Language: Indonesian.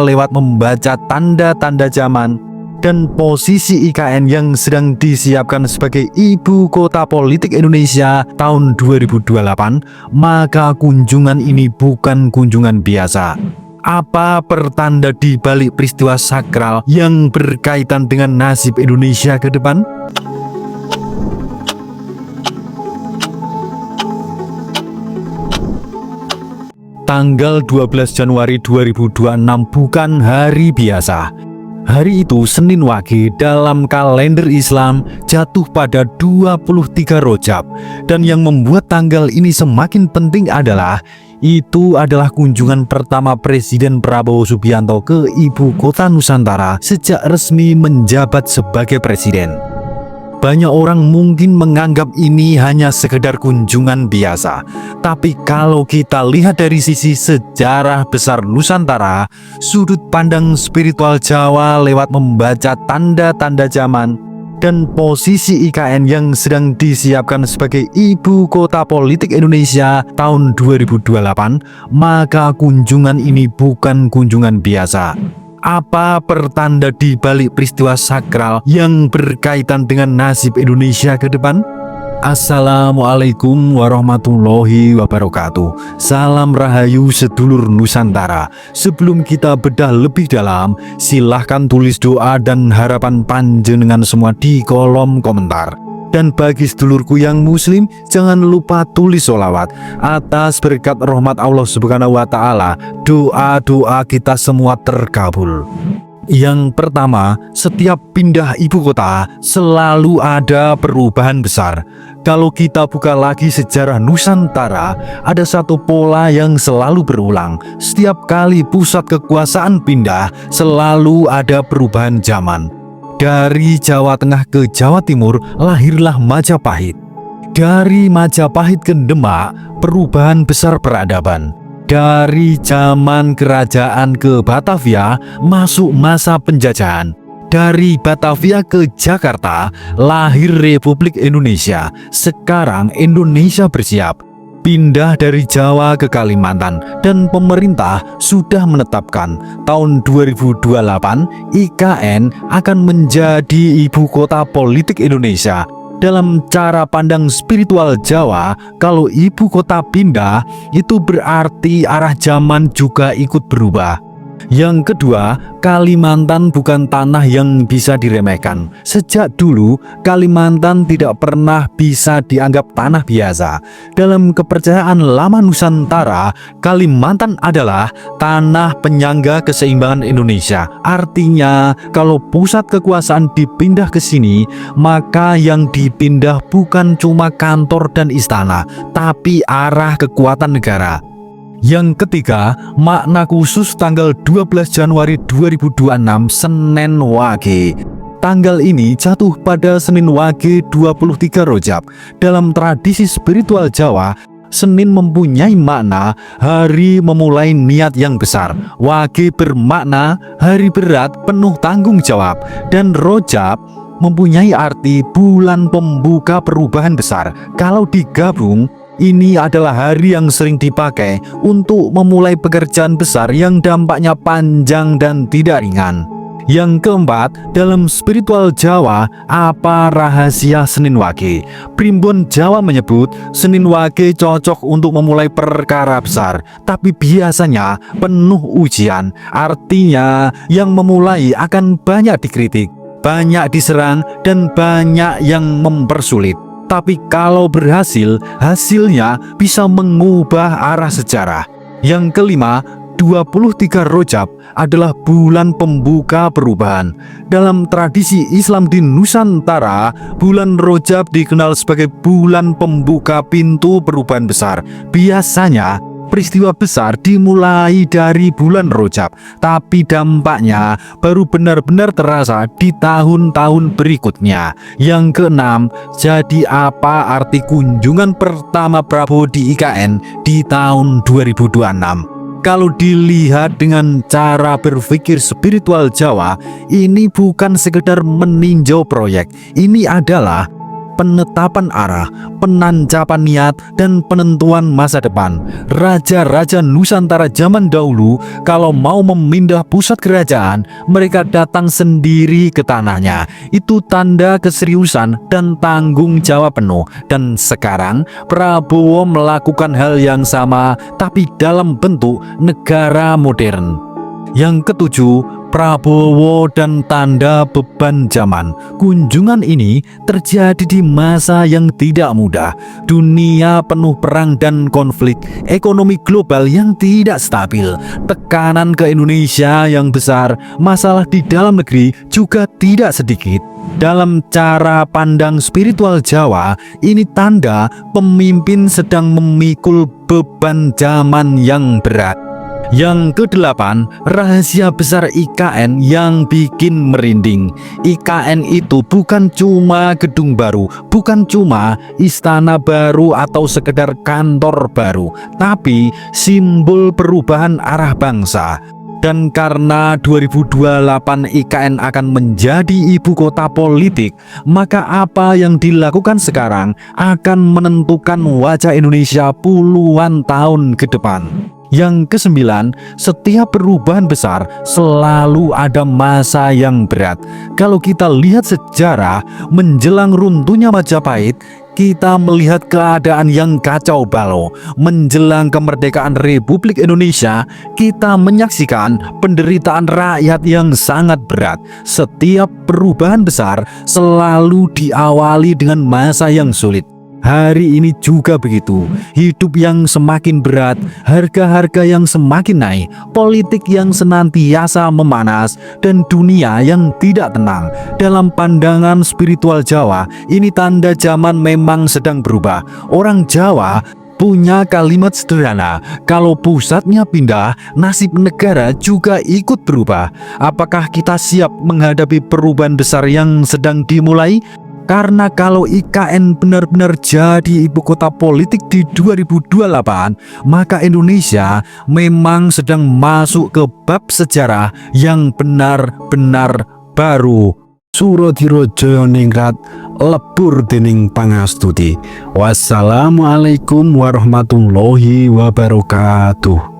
lewat membaca tanda-tanda zaman dan posisi IKN yang sedang disiapkan sebagai ibu kota politik Indonesia tahun 2028, maka kunjungan ini bukan kunjungan biasa. Apa pertanda di balik peristiwa sakral yang berkaitan dengan nasib Indonesia ke depan? Tanggal 12 Januari 2026 bukan hari biasa. Hari itu Senin Wage dalam kalender Islam jatuh pada 23 Rojab. Dan yang membuat tanggal ini semakin penting adalah itu adalah kunjungan pertama Presiden Prabowo Subianto ke ibu kota Nusantara sejak resmi menjabat sebagai presiden. Banyak orang mungkin menganggap ini hanya sekedar kunjungan biasa. Tapi kalau kita lihat dari sisi sejarah besar Nusantara, sudut pandang spiritual Jawa lewat membaca tanda-tanda zaman dan posisi IKN yang sedang disiapkan sebagai ibu kota politik Indonesia tahun 2028, maka kunjungan ini bukan kunjungan biasa. Apa pertanda di balik peristiwa sakral yang berkaitan dengan nasib Indonesia ke depan? Assalamualaikum warahmatullahi wabarakatuh. Salam rahayu sedulur Nusantara. Sebelum kita bedah lebih dalam, silahkan tulis doa dan harapan panjenengan semua di kolom komentar. Dan bagi sedulurku yang muslim, jangan lupa tulis sholawat. Atas berkat rahmat Allah Subhanahu wa Ta'ala, doa-doa kita semua terkabul. Yang pertama, setiap pindah ibu kota selalu ada perubahan besar. Kalau kita buka lagi sejarah Nusantara, ada satu pola yang selalu berulang. Setiap kali pusat kekuasaan pindah, selalu ada perubahan zaman. Dari Jawa Tengah ke Jawa Timur lahirlah Majapahit. Dari Majapahit ke Demak, perubahan besar peradaban. Dari zaman kerajaan ke Batavia, masuk masa penjajahan. Dari Batavia ke Jakarta, lahir Republik Indonesia. Sekarang Indonesia bersiap pindah dari Jawa ke Kalimantan, dan pemerintah sudah menetapkan tahun 2028 IKN akan menjadi ibu kota politik Indonesia. Dalam cara pandang spiritual Jawa, kalau ibu kota pindah, itu berarti arah zaman juga ikut berubah. Yang kedua, Kalimantan bukan tanah yang bisa diremehkan. Sejak dulu, Kalimantan tidak pernah bisa dianggap tanah biasa. Dalam kepercayaan lama Nusantara, Kalimantan adalah tanah penyangga keseimbangan Indonesia. Artinya, kalau pusat kekuasaan dipindah ke sini, maka yang dipindah bukan cuma kantor dan istana, tapi arah kekuatan negara. Yang ketiga, makna khusus tanggal 12 Januari 2026 Senin Wage. Tanggal ini jatuh pada Senin Wage 23 Rojab. Dalam tradisi spiritual Jawa, Senin mempunyai makna hari memulai niat yang besar. Wage bermakna hari berat penuh tanggung jawab. Dan Rojab mempunyai arti bulan pembuka perubahan besar. Kalau digabung, ini adalah hari yang sering dipakai untuk memulai pekerjaan besar yang dampaknya panjang dan tidak ringan. Yang keempat, dalam spiritual Jawa, apa rahasia Senin Wage? Primbon Jawa menyebut Senin Wage cocok untuk memulai perkara besar, tapi biasanya penuh ujian. Artinya, yang memulai akan banyak dikritik, banyak diserang, dan banyak yang mempersulit. Tapi kalau berhasil, hasilnya bisa mengubah arah sejarah. Yang kelima, 23 Rojab adalah bulan pembuka perubahan. Dalam tradisi Islam di Nusantara, bulan Rojab dikenal sebagai bulan pembuka pintu perubahan besar. Biasanya, peristiwa besar dimulai dari bulan Rojab, tapi dampaknya baru benar-benar terasa di tahun-tahun berikutnya. Yang keenam, jadi apa arti kunjungan pertama Prabowo di IKN di tahun 2026? Kalau dilihat dengan cara berpikir spiritual Jawa, ini bukan sekedar meninjau proyek. Ini adalah penetapan arah, penancapan niat, dan penentuan masa depan. Raja-raja Nusantara zaman dahulu kalau mau memindah pusat kerajaan, mereka datang sendiri ke tanahnya. Itu tanda keseriusan dan tanggung jawab penuh. Dan sekarang Prabowo melakukan hal yang sama, tapi dalam bentuk negara modern. Yang ketujuh, Prabowo dan tanda beban zaman. Kunjungan ini terjadi di masa yang tidak mudah. Dunia penuh perang dan konflik, ekonomi global yang tidak stabil, tekanan ke Indonesia yang besar, masalah di dalam negeri juga tidak sedikit. Dalam cara pandang spiritual Jawa, ini tanda pemimpin sedang memikul beban zaman yang berat. Yang kedelapan, rahasia besar IKN yang bikin merinding. IKN itu bukan cuma gedung baru, bukan cuma istana baru atau sekedar kantor baru, tapi simbol perubahan arah bangsa. Dan karena 2028 IKN akan menjadi ibu kota politik, maka apa yang dilakukan sekarang akan menentukan wajah Indonesia puluhan tahun ke depan. Yang kesembilan, setiap perubahan besar selalu ada masa yang berat. Kalau kita lihat sejarah, menjelang runtuhnya Majapahit, kita melihat keadaan yang kacau balau. Menjelang kemerdekaan Republik Indonesia, kita menyaksikan penderitaan rakyat yang sangat berat. Setiap perubahan besar selalu diawali dengan masa yang sulit. Hari ini juga begitu, hidup yang semakin berat, harga-harga yang semakin naik, politik yang senantiasa memanas, dan dunia yang tidak tenang. Dalam pandangan spiritual Jawa, ini tanda zaman memang sedang berubah. Orang Jawa punya kalimat sederhana, kalau pusatnya pindah, nasib negara juga ikut berubah. Apakah kita siap menghadapi perubahan besar yang sedang dimulai? Karena kalau IKN benar-benar jadi ibu kota politik di 2028, maka Indonesia memang sedang masuk ke bab sejarah yang benar-benar baru. Suradira Jayaningrat lebur dening pangastuti. Wassalamualaikum warahmatullahi wabarakatuh.